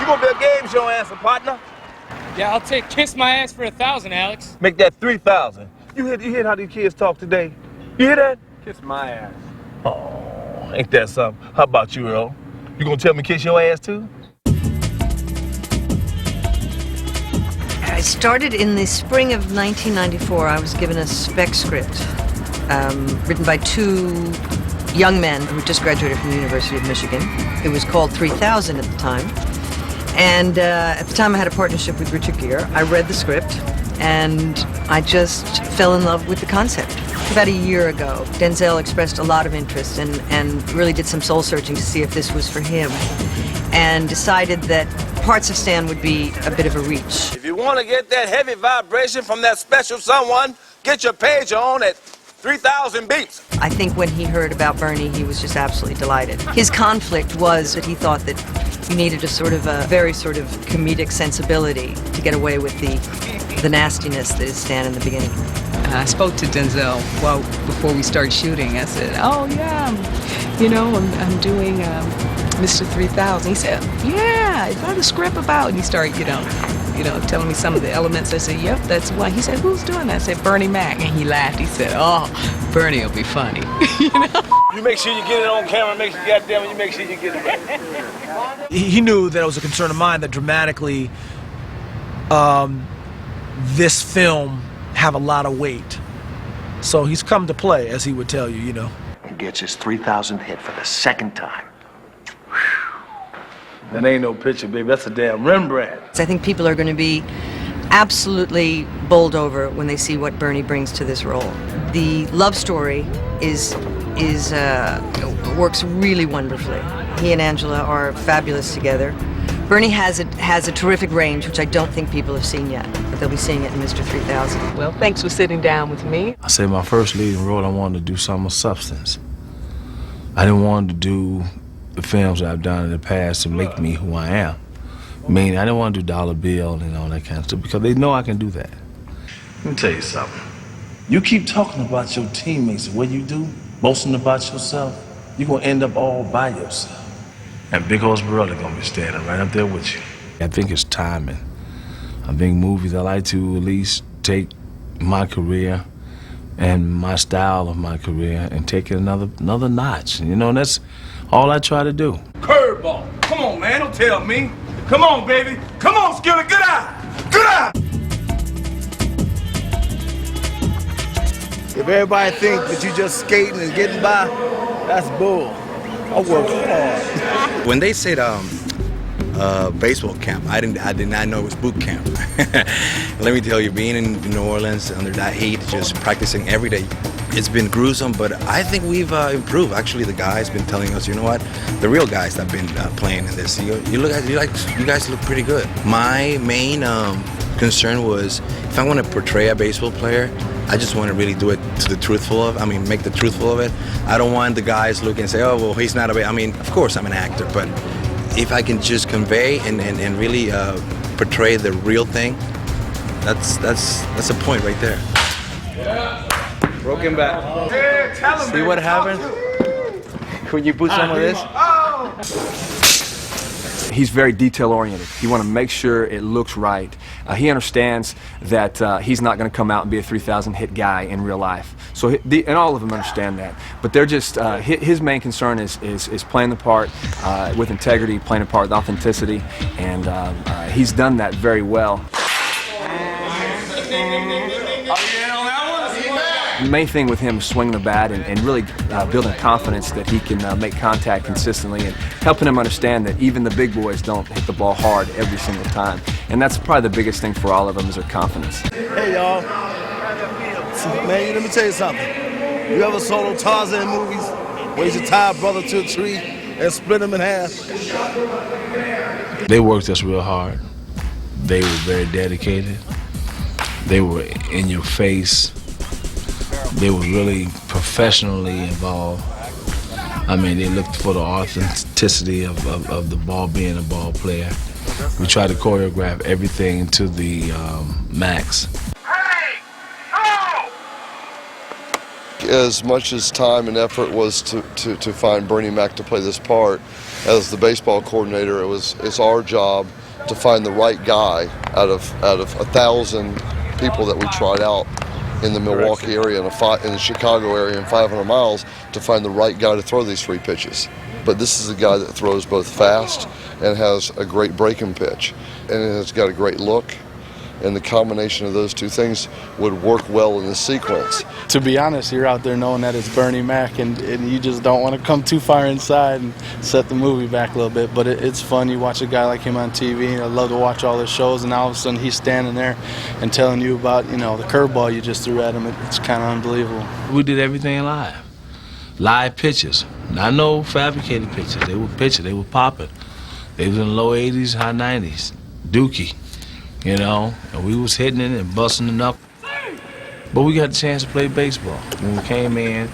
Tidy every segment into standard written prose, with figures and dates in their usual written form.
You gonna be a game show answer, partner? Yeah, I'll take Kiss My Ass for 1,000, Alex. Make that 3,000. You hear how these kids talk today? You hear that? Kiss my ass. Oh, ain't that something? How about you, Earl? You gonna tell me kiss your ass too? I started in the spring of 1994. I was given a spec script written by two young men who just graduated from the University of Michigan. It was called 3000 at the time. And at the time I had a partnership with Richard Gere. I read the script and I just fell in love with the concept. About a year ago, Denzel expressed a lot of interest and really did some soul searching to see if this was for him, and decided that parts of Stan would be a bit of a reach. If you want to get that heavy vibration from that special someone, get your pager on at 3,000 beats. I think when he heard about Bernie, he was just absolutely delighted. His conflict was that he thought that you needed a sort of a very sort of comedic sensibility to get away with the nastiness that is Stan in the beginning. I spoke to Denzel before we started shooting. I said, "Oh yeah, I'm doing Mr. 3000." He said, "Yeah, is that a script about?" And he started, telling me some of the elements. I said, "Yep, that's one." He said, "Who's doing that?" I said, "Bernie Mac." And he laughed. He said, "Oh, Bernie will be funny." You make sure you get it on camera. Make sure, goddamn it, you make sure you get it right. He knew that it was a concern of mine that dramatically, this film have a lot of weight. So he's come to play, as he would tell you, He gets his 3,000th hit for the second time. That ain't no picture, baby. That's a damn Rembrandt. I think people are going to be absolutely bowled over when they see what Bernie brings to this role. The love story works really wonderfully. He and Angela are fabulous together. Bernie has a terrific range, which I don't think people have seen yet, but they'll be seeing it in Mr. 3000. Well, thanks for sitting down with me. I said my first leading role, I wanted to do something of substance. I didn't want to do the films that I've done in the past to make me who I am. I mean, I didn't want to do Dollar Bill and all that kind of stuff because they know I can do that. Let me tell you something. You keep talking about your teammates the way you do, boasting about yourself, you're going to end up all by yourself. And Big Horse Brother gonna be standing right up there with you. I think it's timing. I think movies, I like to at least take my career and my style of my career and take it another notch. And that's all I try to do. Curveball. Come on, man, don't tell me. Come on, baby. Come on, Skillet, good eye. Good eye. If everybody thinks that you just skating and getting by, that's bull. I work hard. When they said baseball camp, I did not know it was boot camp. Let me tell you, being in New Orleans under that heat, just practicing every day, it's been gruesome, but I think we've improved. Actually, the guys been telling us, you know what, the real guys that have been playing in this, you guys look pretty good. My main concern was, if I want to portray a baseball player, I just want to really do it to the make the truthful of it. I don't want the guys look and say, oh, well, he's not of course I'm an actor, but if I can just convey and really portray the real thing, that's a point right there. Yeah. Broken back. Yeah, see what happened when you put some of this? He's very detail-oriented. He wants to make sure it looks right. He understands that he's not going to come out and be a 3,000 hit guy in real life. So, and all of them understand that. But they're just, his main concern is playing the part with integrity, playing the part with authenticity, and he's done that very well. The main thing with him is swinging the bat and really building confidence that he can make contact consistently, and helping him understand that even the big boys don't hit the ball hard every single time. And that's probably the biggest thing for all of them, is their confidence. Hey, y'all. Man, let me tell you something. You ever saw those Tarzan movies where you tie a brother to a tree and split him in half? They worked us real hard. They were very dedicated. They were in your face. They were really professionally involved. I mean, they looked for the authenticity of the ball being a ball player. We tried to choreograph everything to the max. Hey! Oh! as much as time and effort was to find Bernie Mac to play this part, as the baseball coordinator, it's our job to find the right guy out of 1,000 people that we tried out in the Milwaukee area and in the Chicago area and 500 miles to find the right guy to throw these 3 pitches. But this is a guy that throws both fast and has a great breaking pitch, and it has got a great look. And the combination of those 2 things would work well in the sequence. To be honest, you're out there knowing that it's Bernie Mac, and you just don't want to come too far inside and set the movie back a little bit. But it's fun. You watch a guy like him on TV. I love to watch all his shows, and all of a sudden he's standing there and telling you about, the curveball you just threw at him. It's kind of unbelievable. We did everything live. Live pitches. Not no fabricated pitches. They were pitching. They were popping. They was in the low 80s, high 90s. Dookie. And we was hitting it and busting it up. But we got the chance to play baseball. When we came in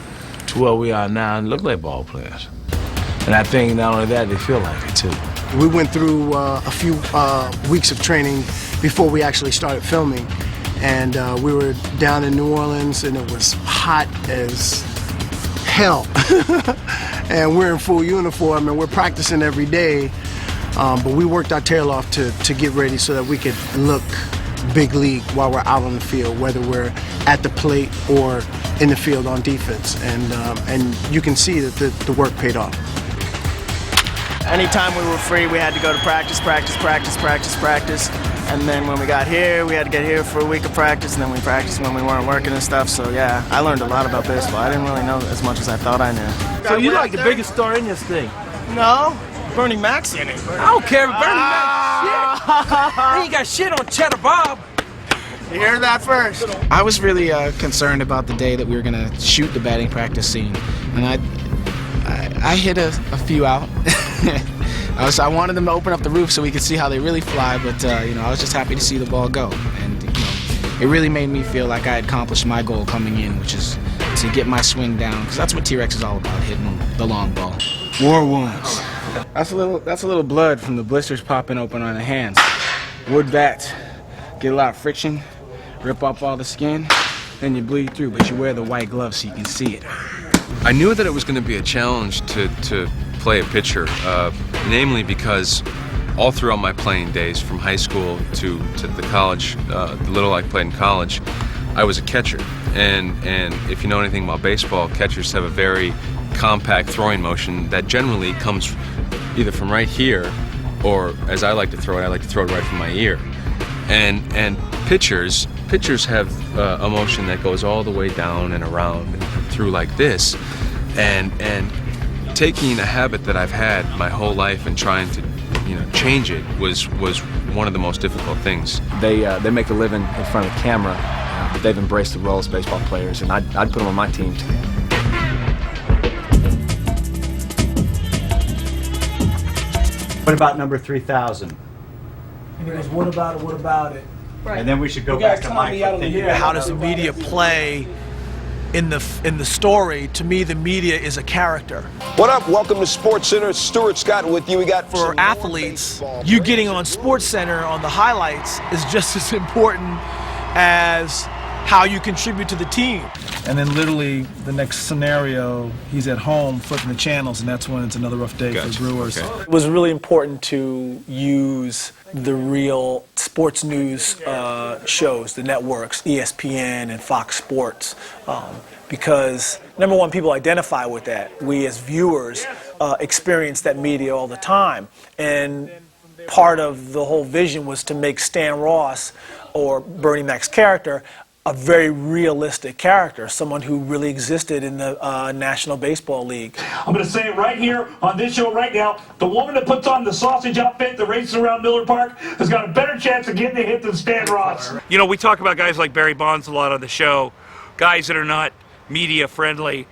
to where we are now, and look like ball players. And I think not only that, they feel like it too. We went through a few weeks of training before we actually started filming. And we were down in New Orleans, and it was hot as hell. And we're in full uniform, and we're practicing every day. But we worked our tail off to get ready so that we could look big league while we're out on the field, whether we're at the plate or in the field on defense. And you can see that the work paid off. Anytime we were free, we had to go to practice. And then when we got here, we had to get here for a week of practice, and then we practiced when we weren't working and stuff. So yeah, I learned a lot about baseball. I didn't really know as much as I thought I knew. So you like the biggest star in this thing? No. Bernie Mac's in it. I don't care if Bernie Mac's shit. He ain't got shit on Cheddar Bob. You heard that first. I was really concerned about the day that we were gonna shoot the batting practice scene, and I hit a few out. I wanted them to open up the roof so we could see how they really fly, but I was just happy to see the ball go, and it really made me feel like I had accomplished my goal coming in, which is to get my swing down, because that's what T-Rex is all about, hitting the long ball. War wounds. That's a little blood from the blisters popping open on the hands. Wood bats get a lot of friction, rip off all the skin, then you bleed through, but you wear the white gloves so you can see it. I knew that it was going to be a challenge to play a pitcher, namely because all throughout my playing days, from high school to the college, the little I played in college, I was a catcher. And if you know anything about baseball, catchers have a very compact throwing motion that generally comes either from right here, or as I like to throw it right from my ear. And pitchers have a motion that goes all the way down and around and through like this. And taking a habit that I've had my whole life and trying to change it was one of the most difficult things. They make a living in front of the camera, but they've embraced the role as baseball players, and I'd put them on my team too. What about number 3000? What about it? Right. And then we should go back to Mike. How does the media play in the story? To me, the media is a character. What up? Welcome to Sports Center. Stuart Scott with you. We got for athletes. You getting on Sports Center on the highlights is just as important as how you contribute to the team. And then literally the next scenario, he's at home flipping the channels, and that's when it's another rough day for the Brewers. Okay. It was really important to use the real sports news shows, the networks, ESPN and Fox Sports, because number one, people identify with that. We as viewers experience that media all the time, and part of the whole vision was to make Stan Ross, or Bernie Mac's character, a very realistic character, someone who really existed in the National Baseball League. I'm going to say it right here on this show right now, the woman that puts on the sausage outfit that races around Miller Park has got a better chance of getting a hit than Stan Ross. You know, we talk about guys like Barry Bonds a lot on the show, guys that are not media friendly,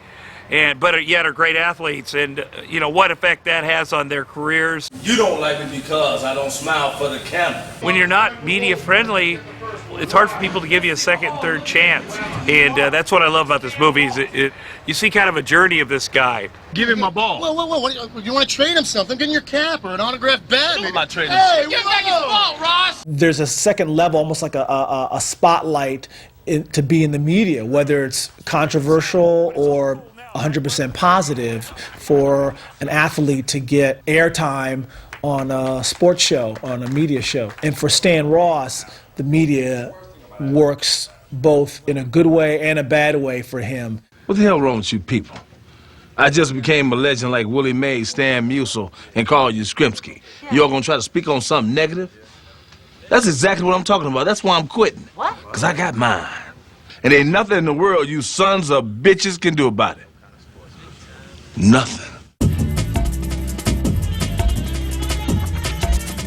but yet are great athletes, and what effect that has on their careers. You don't like me because I don't smile for the camera. When you're not media friendly, it's hard for people to give you a second and third chance, and that's what I love about this movie. Is you see kind of a journey of this guy. Give him my ball. Whoa, you want to trade him something? Get in your cap or an autographed bat? I'm not trading. Hey, get back his ball, Ross! There's a second level, almost like a spotlight to be in the media, whether it's controversial or 100% positive, for an athlete to get airtime on a sports show, on a media show. And for Stan Ross, the media works both in a good way and a bad way for him. What the hell wrong with you people? I just became a legend like Willie Mays, Stan Musial, and Carl Yastrzemski. You all gonna try to speak on something negative? That's exactly what I'm talking about. That's why I'm quitting. What? Because I got mine. And ain't nothing in the world you sons of bitches can do about it. Nothing.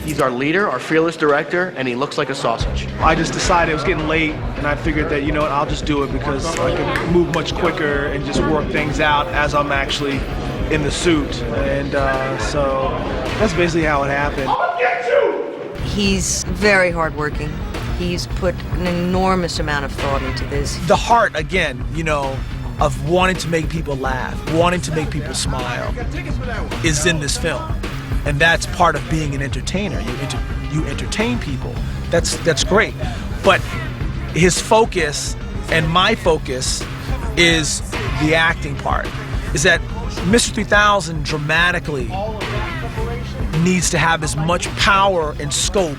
He's our leader, our fearless director, and he looks like a sausage. I just decided it was getting late, and I figured that, you know what, I'll just do it because I can move much quicker and just work things out as I'm actually in the suit. And so that's basically how it happened. He's very hardworking. He's put an enormous amount of thought into this. The heart, again, you know, of wanting to make people laugh, wanting to make people smile, is in this film. And that's part of being an entertainer. You entertain people. That's great. But his focus and my focus is the acting part. Is that Mr. 3000 dramatically needs to have as much power and scope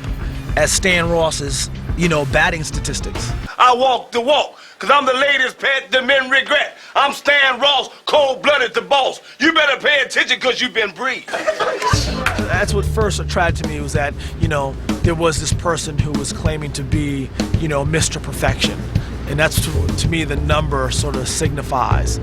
as Stan Ross's, you know, batting statistics. I walk the walk, cause I'm the ladies' pet, the men regret. I'm Stan Ross, cold-blooded the boss. You better pay attention cause you've been briefed. That's what first attracted me, was that, you know, there was this person who was claiming to be, you know, Mr. Perfection. And that's, to me, the number sort of signifies.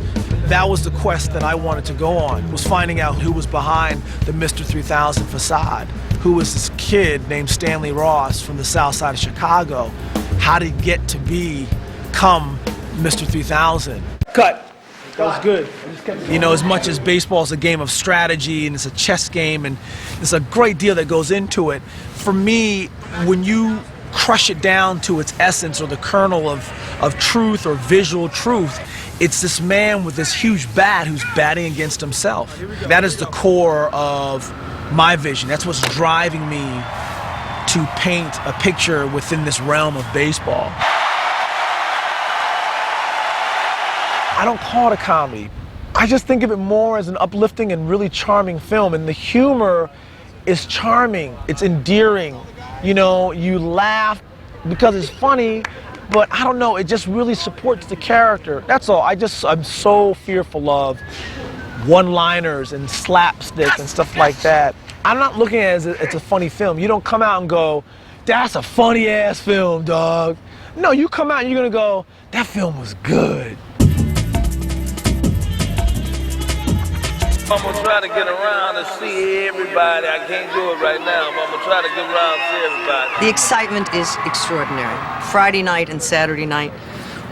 That was the quest that I wanted to go on, was finding out who was behind the Mr. 3000 facade. Who was this kid named Stanley Ross from the south side of Chicago? How did he get to become Mr. 3000? Cut. That was good. You know, as much as baseball is a game of strategy and it's a chess game and there's a great deal that goes into it, for me, when you crush it down to its essence or the kernel of truth or visual truth, it's this man with this huge bat who's batting against himself. That is the core of my vision. That's what's driving me to paint a picture within this realm of baseball. I don't call it a comedy. I just think of it more as an uplifting and really charming film, and the humor is charming, it's endearing. You know, you laugh because it's funny, but I don't know, it just really supports the character. That's all. I'm so fearful of one-liners and slapstick and stuff like that. I'm not looking at it as it's a funny film. You don't come out and go, that's a funny-ass film, dog. No, you come out and you're gonna go, that film was good. I'm gonna try to get around and see everybody. I can't do it right now, but I'm gonna try to get around and see everybody. The excitement is extraordinary. Friday night and Saturday night,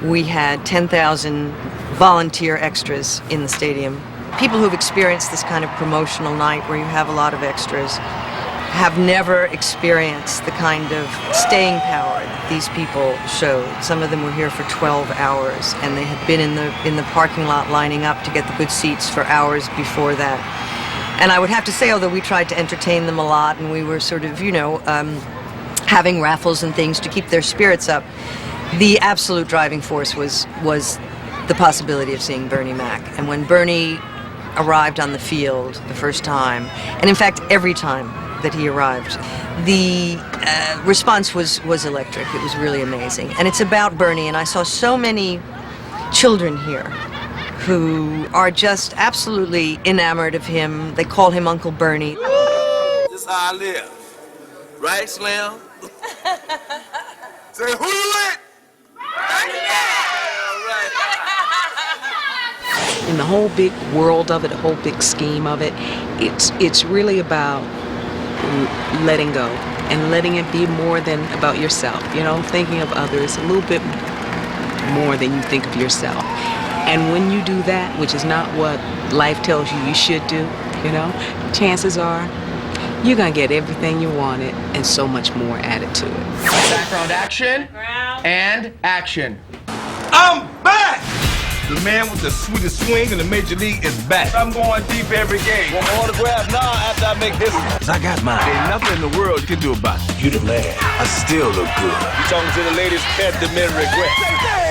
we had 10,000 volunteer extras in the stadium. People who've experienced this kind of promotional night where you have a lot of extras have never experienced the kind of staying power that these people showed. Some of them were here for 12 hours, and they had been in the parking lot lining up to get the good seats for hours before that. And I would have to say, although we tried to entertain them a lot, and we were sort of, you know, having raffles and things to keep their spirits up, the absolute driving force was the possibility of seeing Bernie Mac. And when Bernie arrived on the field the first time, and in fact every time that he arrived, the response was electric. It was really amazing. And it's about Bernie, and I saw so many children here who are just absolutely enamored of him. They call him Uncle Bernie. This is how I live. Right, Slim? Say, who you with? In the whole big world of it, the whole big scheme of it, it's really about letting go and letting it be more than about yourself, you know, thinking of others a little bit more than you think of yourself. And when you do that, which is not what life tells you should do, you know, chances are you're gonna get everything you wanted and so much more added to it. Background action and action. I'm back! The man with the sweetest swing in the major league is back. I'm going deep every game. Want my autograph now after I make history. I got mine. Ain't nothing in the world you can do about it. You the man. I still look good. You talking to the ladies, can't the men regret.